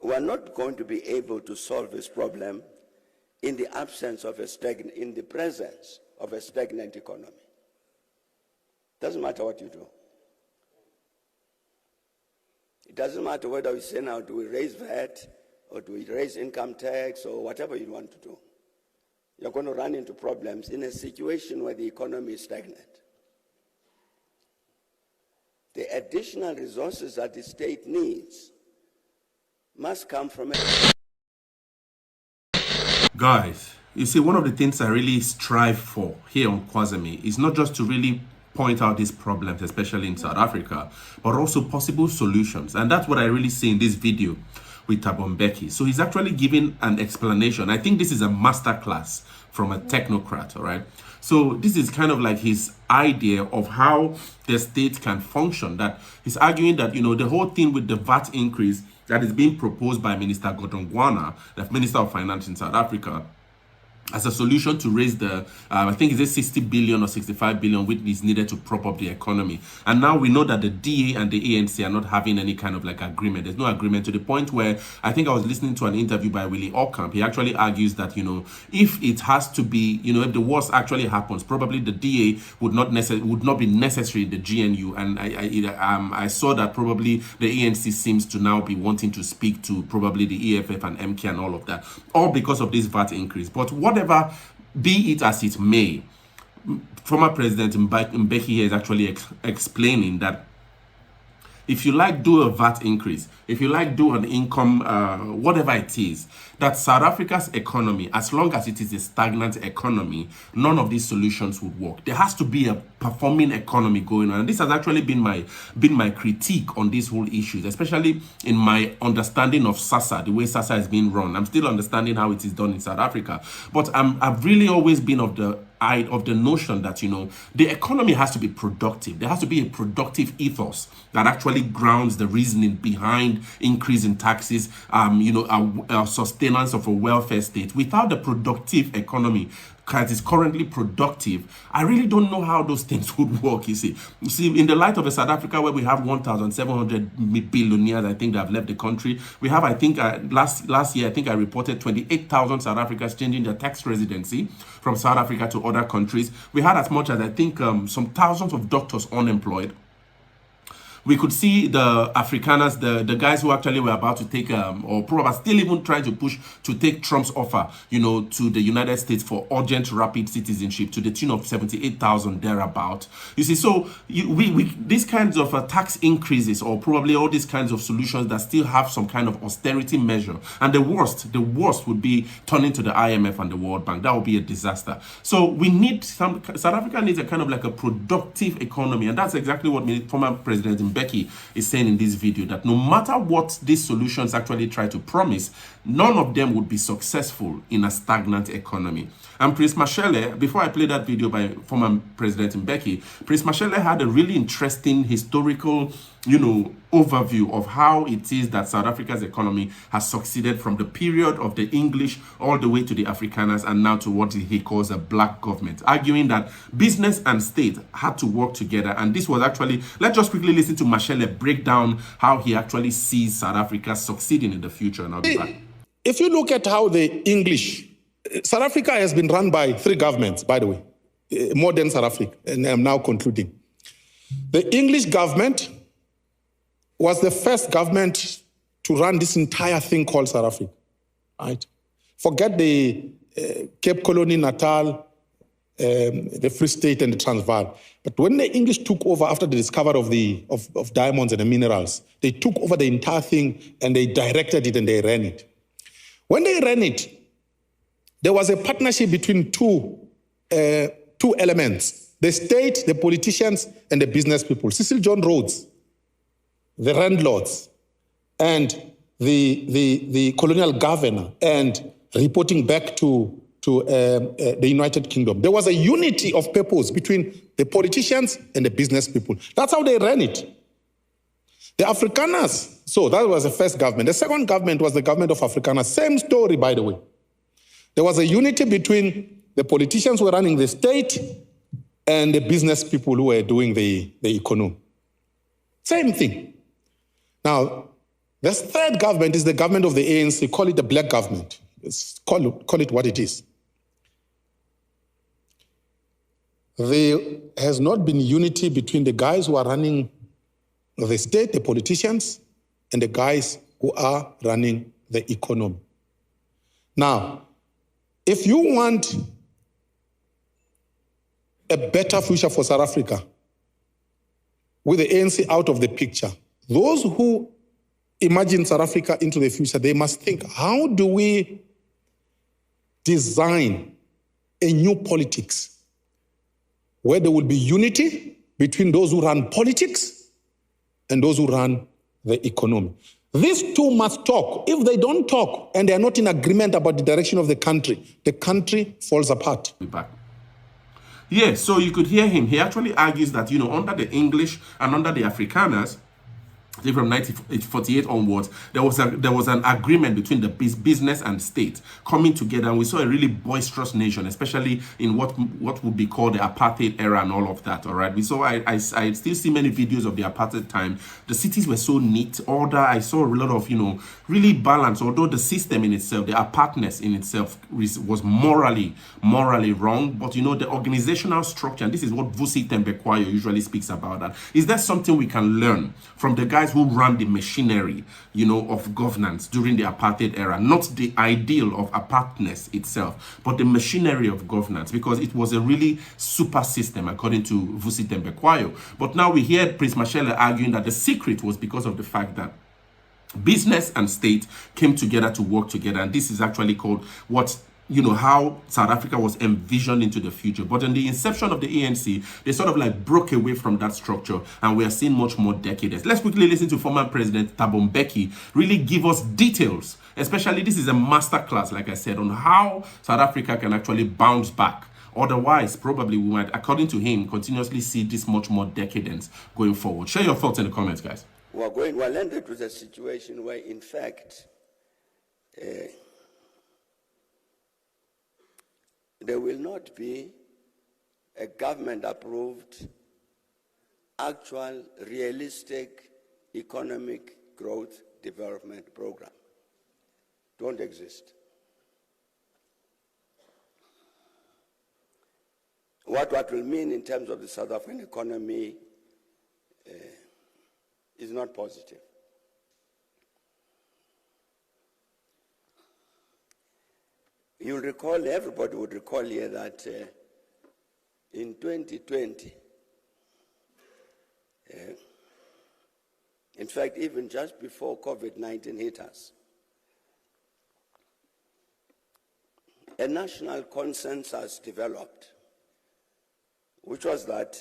we're not going to be able to solve this problem in the absence of in the presence of a stagnant economy. Doesn't matter what you do. It doesn't matter whether we say now, do we raise VAT or do we raise income tax or whatever you want to do. You're going to run into problems in a situation where the economy is stagnant. The additional resources that the state needs must come from it. Guys, you see, one of the things I really strive for here on Kwazemi is not just to really point out these problems, especially in South Africa, but also possible solutions. And that's what I really see in this video with Mbeki. So he's actually giving an explanation. I think this is a masterclass from a technocrat, all right? So this is kind of like his idea of how the state can function, that he's arguing that, you know, the whole thing with the VAT increase that is being proposed by Minister Godongwana, the Minister of Finance in South Africa, as a solution to raise the, I think it's 60 billion or 65 billion, which is needed to prop up the economy. And now we know that the DA and the ANC are not having any kind of like agreement. There's no agreement, to the point where I think I was listening to an interview by Willie Ocamp. He actually argues that, you know, if it has to be, you know, if the worst actually happens, probably the DA would not be necessary in the GNU. And I saw that probably the ANC seems to now be wanting to speak to probably the EFF and MK and all of that, all because of this VAT increase. But whatever be it as it may, former President Mbeki here is actually explaining that if you like do a VAT increase, if you like do an income, whatever it is, that South Africa's economy, as long as it is a stagnant economy, none of these solutions would work. There has to be a performing economy going on. And this has actually been my critique on these whole issues, especially in my understanding of SASA, the way SASA is being run. I'm still understanding how it is done in South Africa. But I've really always been of the notion that, you know, the economy has to be productive. There has to be a productive ethos that actually grounds the reasoning behind increase in taxes, you know, a sustenance of a welfare state. Without the productive economy that is currently productive, I really don't know how those things would work. You see, in the light of a South Africa where we have 1,700 billionaires, I think, that have left the country. We have, I think, last year, I think I reported 28,000 South Africans changing their tax residency from South Africa to other countries. We had as much as, I think, some thousands of doctors unemployed. We could see the Afrikaners, the guys who actually were about to take, or probably still even trying to push to take Trump's offer, you know, to the United States for urgent, rapid citizenship to the tune of 78,000 thereabout. You see, so these kinds of tax increases, or probably all these kinds of solutions that still have some kind of austerity measure, and the worst would be turning to the IMF and the World Bank. That would be a disaster. So we need South Africa needs a kind of like a productive economy, and that's exactly what former President Mbeki is saying in this video, that no matter what these solutions actually try to promise, none of them would be successful in a stagnant economy. And Prince Mashele, before I play that video by former President Mbeki, Prince Mashele had a really interesting historical, you know, overview of how it is that South Africa's economy has succeeded from the period of the English all the way to the Afrikaners and now to what he calls a black government, arguing that business and state had to work together. And this was actually, let's just quickly listen to Mashele break down how he actually sees South Africa succeeding in the future. And I'll be back. If you look at how the English, South Africa has been run by 3 governments, by the way, modern South Africa, and I'm now concluding. The English government was the first government to run this entire thing called South Africa, right? Forget the Cape Colony, Natal, the Free State and the Transvaal. But when the English took over after the discovery of diamonds and the minerals, they took over the entire thing and they directed it and they ran it. When they ran it, there was a partnership between two elements: the state, the politicians, and the business people. Cecil John Rhodes, the landlords, and the colonial governor, and reporting back to the United Kingdom. There was a unity of purpose between the politicians and the business people. That's how they ran it. The Afrikaners, so that was the first government. The second government was the government of Afrikaners. Same story, by the way. There was a unity between the politicians who were running the state and the business people who were doing the economy. Same thing. Now, The third government is the government of the ANC. Call it a black government. Call it what it is. There has not been unity between the guys who are running the state, the politicians, and the guys who are running the economy. Now, if you want a better future for South Africa, with the ANC out of the picture, those who imagine South Africa into the future, they must think, how do we design a new politics where there will be unity between those who run politics and those who run the economy? These two must talk. If they don't talk and they are not in agreement about the direction of the country falls apart. Be back. Yeah, so you could hear him. He actually argues that, under the English and under the Afrikaners, I think from 1948 onwards, there was an agreement between the business and state coming together, and we saw a really boisterous nation, especially in what would be called the apartheid era and all of that. All right, we saw I still see many videos of the apartheid time. The cities were so neat, order. I saw a lot of really balance. Although the system in itself, the apartness in itself, was morally wrong, but the organizational structure, and this is what Vusi Tembekwayo usually speaks about. That is that something we can learn from the guys who ran the machinery, of governance during the apartheid era, not the ideal of apartness itself, but the machinery of governance, because it was a really super system, according to Vusi Tembekwayo. But now we hear Prince Mashele arguing that the secret was because of the fact that business and state came together to work together, and this is actually called how South Africa was envisioned into the future. But in the inception of the ANC, they sort of broke away from that structure, and we are seeing much more decadence. Let's quickly listen to former President Mbeki really give us details, especially this is a masterclass, like I said, on how South Africa can actually bounce back. Otherwise, probably we might, according to him, continuously see this much more decadence going forward. Share your thoughts in the comments, guys. We're ended with a situation where, in fact, there will not be a government-approved, actual, realistic economic growth development program. Don't exist. What will mean in terms of the South African economy is not positive. You'll recall, everybody would recall here that in 2020, in fact, even just before COVID-19 hit us, a national consensus developed, which was that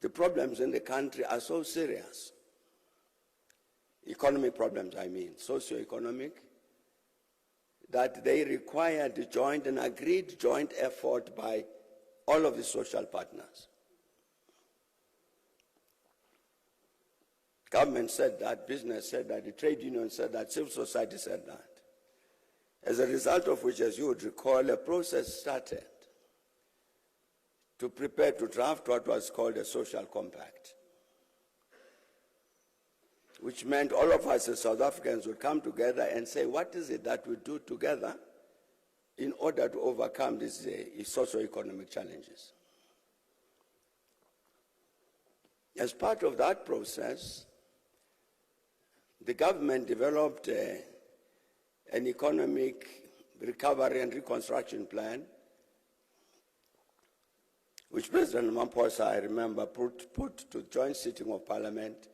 the problems in the country are so serious, economic problems, I mean, socioeconomic, that they required an agreed joint effort by all of the social partners. Government said that, business said that, the trade union said that, civil society said that. As a result of which, as you would recall, a process started to prepare to draft what was called a social compact, which meant all of us as South Africans would come together and say, what is it that we do together in order to overcome these socio-economic challenges? As part of that process, the government developed an economic recovery and reconstruction plan, which President Ramaphosa, I remember, put to joint sitting of Parliament,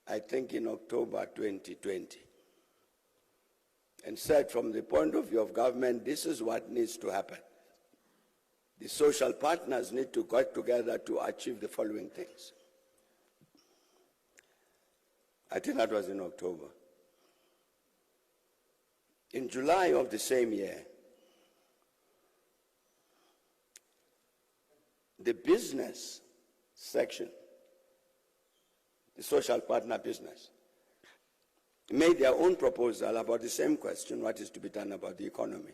I think in October 2020, and said from the point of view of government, this is what needs to happen. The social partners need to get together to achieve the following things. I think that was in October. In July of the same year, the business section, the social partner business, made their own proposal about the same question, what is to be done about the economy,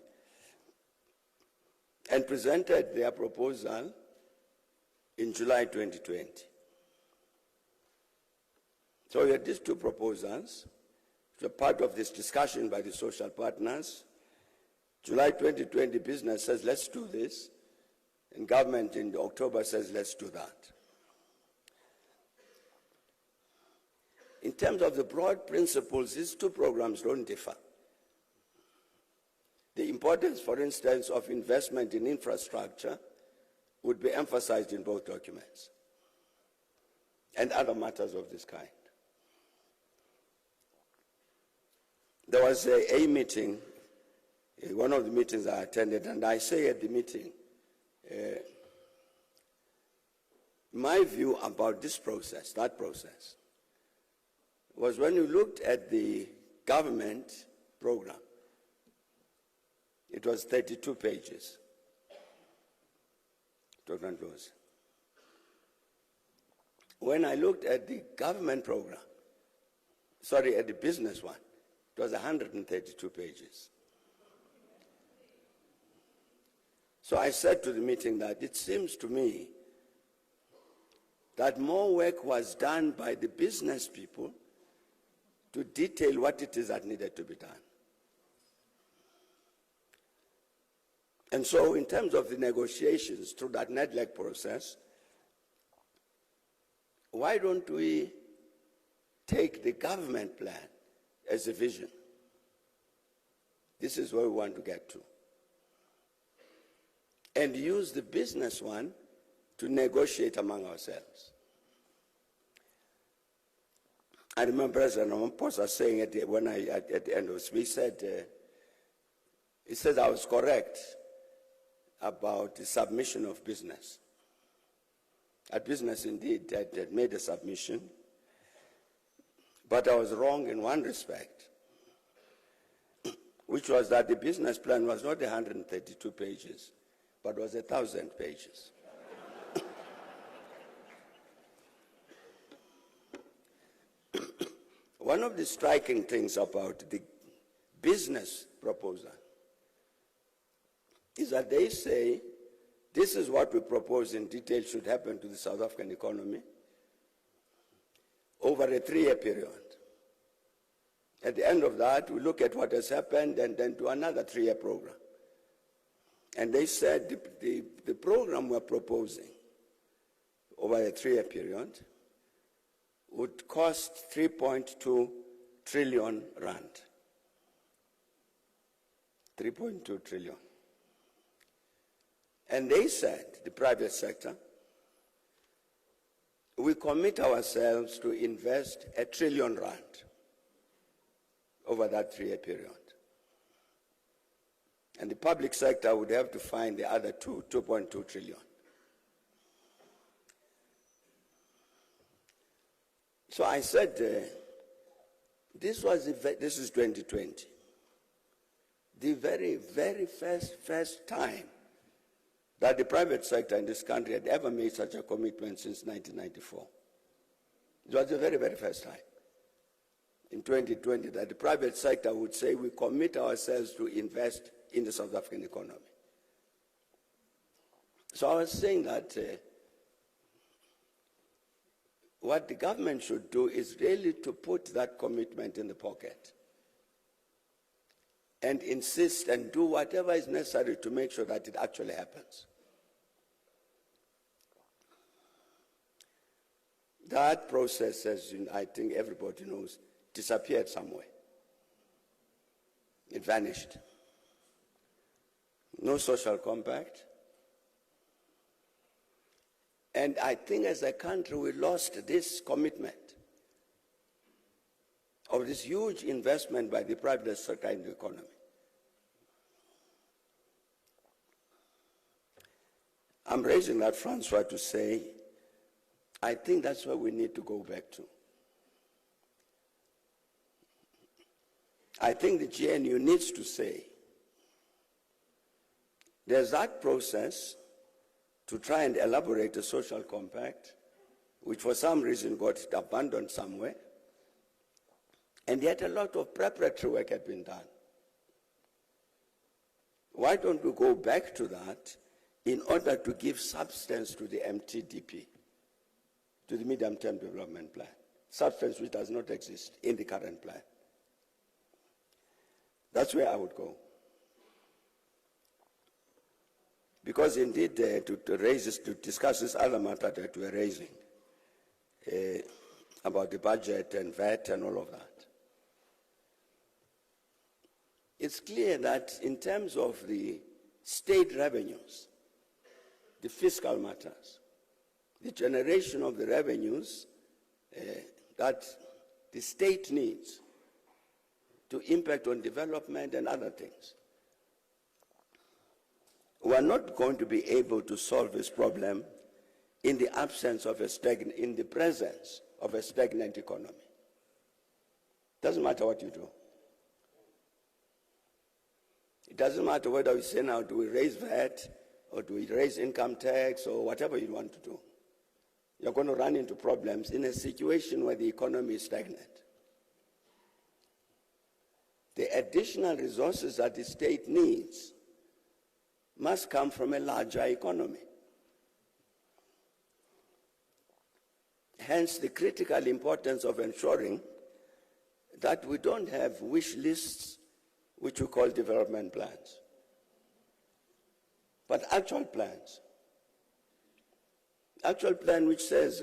and presented their proposal in July 2020. So we had these two proposals, which were part of this discussion by the social partners. July 2020, business says, let's do this. And government in October says, let's do that. In terms of the broad principles, these two programs don't differ. The importance, for instance, of investment in infrastructure would be emphasized in both documents, and other matters of this kind. There was a meeting, one of the meetings I attended, and I say at the meeting, my view about this process, that process, was when you looked at the government program, it was 32 pages. When I looked at the government program, sorry, at the business one, it was 132 pages. So I said to the meeting that it seems to me that more work was done by the business people to detail what it is that needed to be done. And so in terms of the negotiations through that NEDLEC process, why don't we take the government plan as a vision? This is where we want to get to. And use the business one to negotiate among ourselves. I remember President Ramaphosa saying at the end of the speech, he said I was correct about the submission of business. That business indeed had made a submission, but I was wrong in one respect, which was that the business plan was not 132 pages, but was 1,000 pages. One of the striking things about the business proposal is that they say, this is what we propose in detail should happen to the South African economy over a 3-year period. At the end of that, we look at what has happened and then do another 3-year program. And they said the program we're proposing over a 3-year period would cost 3.2 trillion rand. 3.2 trillion. And they said, the private sector, we commit ourselves to invest 1 trillion rand over that 3-year period. And the public sector would have to find the other 2.2 trillion. So I said, this is 2020. The very, very first time that the private sector in this country had ever made such a commitment since 1994. It was the very, very first time in 2020 that the private sector would say we commit ourselves to invest in the South African economy. So I was saying that what the government should do is really to put that commitment in the pocket and insist and do whatever is necessary to make sure that it actually happens. That process, as I think everybody knows, disappeared somewhere. It vanished. No social compact. And I think as a country we lost this commitment of this huge investment by the private sector in the economy. I'm raising that, Francois, to say, I think that's where we need to go back to. I think the GNU needs to say, there's that process to try and elaborate a social compact, which for some reason got abandoned somewhere, and yet a lot of preparatory work had been done. Why don't we go back to that in order to give substance to the MTDP, to the Medium-Term Development Plan? substance which does not exist in the current plan. That's where I would go. Because indeed, to discuss this other matter that we're raising, about the budget and VAT and all of that, it's clear that in terms of the state revenues, the fiscal matters, the generation of the revenues that the state needs to impact on development and other things, we are not going to be able to solve this problem in the absence of in the presence of a stagnant economy. Doesn't matter what you do. It doesn't matter whether we say now, do we raise VAT or do we raise income tax or whatever you want to do. You're going to run into problems in a situation where the economy is stagnant. The additional resources that the state needs must come from a larger economy. Hence the critical importance of ensuring that we don't have wish lists which we call development plans, but actual plans. Actual plan which says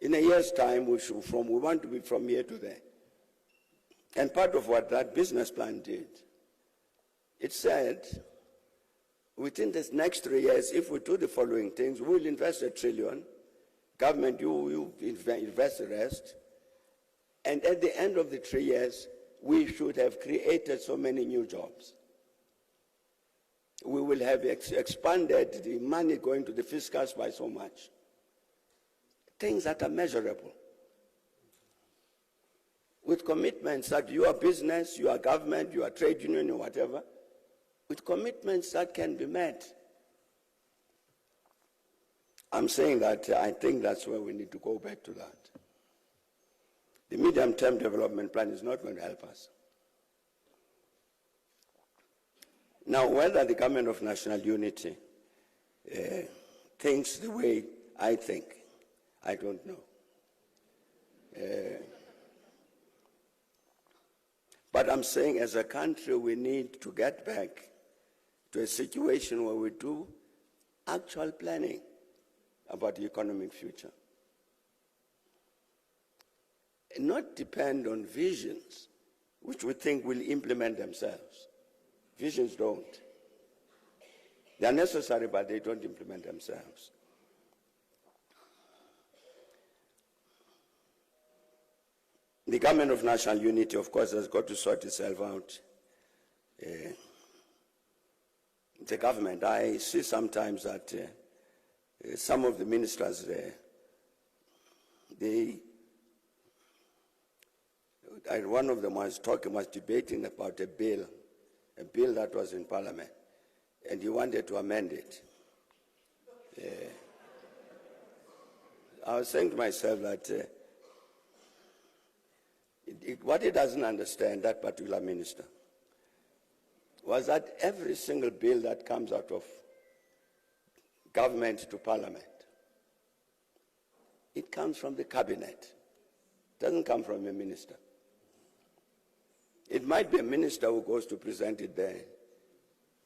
in a year's time we want to be from here to there. And part of what that business plan did, it said within this next 3 years, if we do the following things, we'll invest $1 trillion, government, you invest the rest, and at the end of the 3 years, we should have created so many new jobs. We will have expanded the money going to the fiscals by so much. Things that are measurable. With commitments that you are business, you are government, you are trade union or whatever, with commitments that can be met. I'm saying that I think that's where we need to go back to that. The medium-term development plan is not going to help us. Now, whether the government of national unity thinks the way I think, I don't know. But I'm saying as a country, we need to get back to a situation where we do actual planning about the economic future. And not depend on visions which we think will implement themselves. Visions don't. They are necessary, but they don't implement themselves. The government of national unity, of course, has got to sort itself out. The government, I see sometimes that some of the ministers, one of them was debating about a bill that was in Parliament, and he wanted to amend it. I was saying to myself that what he doesn't understand, that particular minister, was that every single bill that comes out of government to Parliament, it comes from the cabinet. It doesn't come from a minister. It might be a minister who goes to present it there,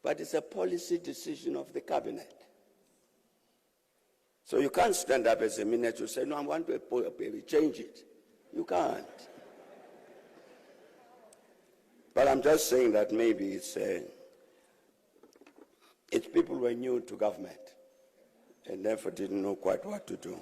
but it's a policy decision of the cabinet. So you can't stand up as a minister and say, no, I want to change it. You can't. But I'm just saying that maybe it's people who are new to government and therefore didn't know quite what to do.